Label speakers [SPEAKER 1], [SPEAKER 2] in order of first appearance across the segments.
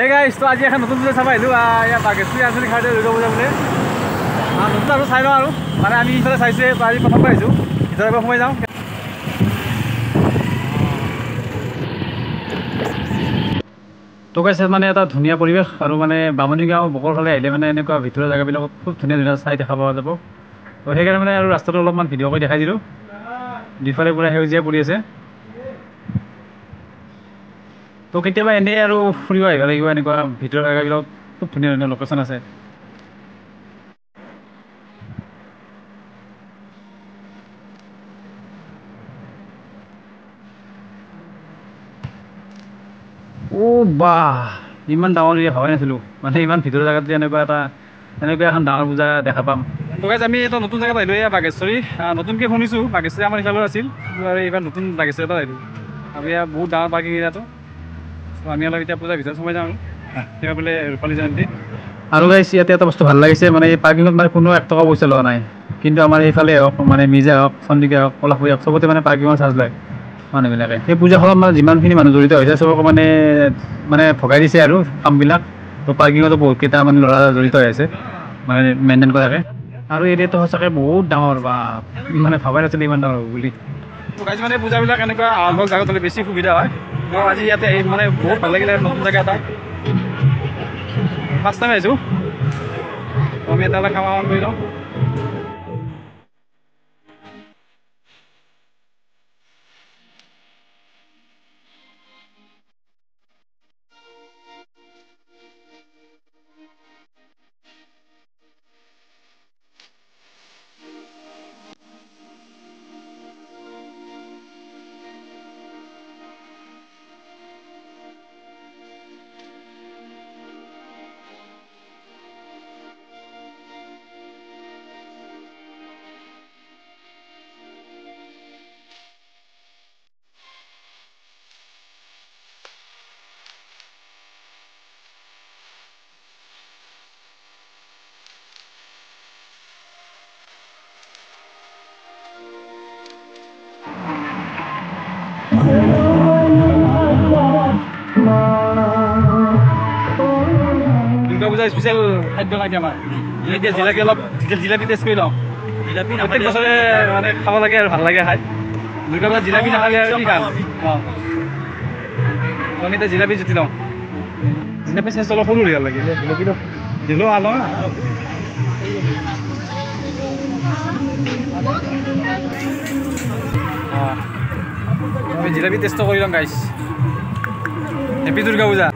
[SPEAKER 1] Hey guys, তো আজি এখন নতুন পূজা চাব আহিলোঁ ইয়াত বাগেশ্বৰী আঞ্চলিক ঘাটে দুৰ্গা পূজা বোলে নতুন আৰু চাই লওঁ আৰু মানে আমি ইফালে চাইছোঁ আজি প্ৰথমবাৰ আহিছোঁ ভিতৰৰ পৰা সোমাই যাওঁ তো কৈছে মানে এটা ধুনীয়া পৰিৱেশ আৰু মানে বামুণী গাঁও বকৰ ফালে আহিলে মানে এনেকুৱা ভিতৰৰ জেগাবিলাকত খুব ধুনীয়া ধুনীয়া চাই দেখা পোৱা যাব তো সেইকাৰণে মানে আৰু ৰাস্তাটো অলপমান ভিডিঅ' কৰি দেখাই দিলোঁ দুইফালে পুৰা সেউজীয়া পৰি আছে তো কেতিয়াবা এনেই আৰু ফুৰিব আহিব লাগিব এনেকুৱা ভিতৰৰ জেগাবিলাক খুব ধুনীয়া ধুনীয়া লোকেশ্যন আছে অ' বাহ ইমান ডাঙৰ এৰিয়া ভবাই নাছিলোঁ মানে ইমান ভিতৰৰ জেগাত যে এনেকুৱা এখন ডাঙৰ পূজা দেখা পাম তো গাইজ আমি এটা নতুন জেগাত আহিলোঁ এয়া বাগেশ্বৰী নতুনকৈ শুনিছোঁ বাগেশ্বৰী আমাৰ ইফালেও আছিল আৰু এইবাৰ নতুন বাগেশ্বৰী এটা আহিলোঁ আৰু ইয়াত বহুত ডাঙৰ পাৰ্কিং এৰিয়াটো তো আমি অলপ এতিয়া পূজাৰ ভিতৰত সোমাই যাওঁ আৰু বোলে ৰূপালী জয়ন্তী আৰু গাইজ ইয়াতে এটা বস্তু ভাল লাগিছে মানে এই পাৰ্কিঙত মানে কোনো 1 টকা পইচা লোৱা নাই কিন্তু আমাৰ এইফালে হওক মানে মিজা হওক চন্দিকা হওক কলাপুৰী হওক চবতে মানে পাৰ্কিঙৰ চাৰ্জ লয় মানুহবিলাকে সেই পূজাখনত মানে যিমানখিনি মানুহ জড়িত হৈছে চবক মানে ভগাই দিছে আৰু কামবিলাক তো পাৰ্কিঙতো বহুতকেইটা মানে ল'ৰা জড়িত হৈ আছে মানে মেইনটেইন কৰাকে আৰু এৰিয়াটো সঁচাকৈ বহুত ডাঙৰ বা মানে ভবাই নাছিলে ইমান ডাঙৰ হ'ব বুলি তো গাইজ মানে পূজাবিলাক এনেকুৱা আৰম্ভ জাগাত হ'লে বেছি সুবিধা হয় মই আজি ইয়াতে মানে বহুত ভাল লাগিলে নতুন জেগা এটা ফাৰ্ষ্ট টাইম আহিছোঁ আমি এটা খাৱা কৰি লওঁ দুৰ্গা পূজাৰ স্পেচিয়েল খাদ্য লাগে আমাৰ এতিয়া জিলাপি অলপ জিলাপি টেষ্ট কৰি লওঁ জিলাপি প্ৰত্যেক বছৰে মানে খাব লাগে আৰু ভাল লাগে খাই দুৰ্গা পূজাত জিলাপি নাখালে আৰু কি খাম আমি এতিয়া জিলাপি জুতি লওঁ জিলাপি চেষ্ট অলপ সৰু ভাল লাগে জিলাপিটো দিলোঁ আনো আমি জিলাপি টেষ্ট কৰি লওঁ গাইছ হেপী দুৰ্গা পূজা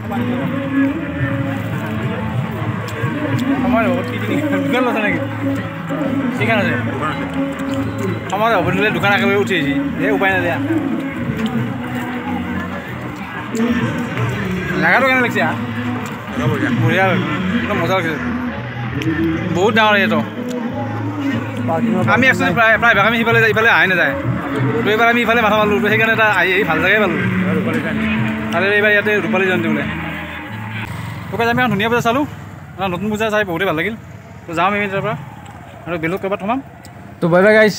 [SPEAKER 1] আমাৰ দোকান আছে নেকি ঠিকান আছে আমাৰ হ'ব নিলে দোকান একেবাৰে উঠি আহিছে এই উপায় নাই দিয়া জেগাটো কেনে লাগিছে বঢ়িয়া একদম মজা লাগিছে বহুত ডাঙৰ এইটো আমি একচুৱেলি প্ৰায় ভাগ আমি সিফালে ইফালে আহাই নাযায় তো এইবাৰ আমি ইফালে মাথা পালোঁ সেইকাৰণে এটা আহি ভাল জেগাই পালোঁ আৰু এইবাৰ ইয়াতে ৰূপালী জয়ন্তী বোলে তো আমি এখন ধুনীয়া পূজা চালোঁ নতুন পূজা চাই বহুতেই ভাল লাগিল তো যাম আমি তাৰ পৰা আৰু বেলেগ ক'ৰবাত সোমাম তো বাই বাই গাইছ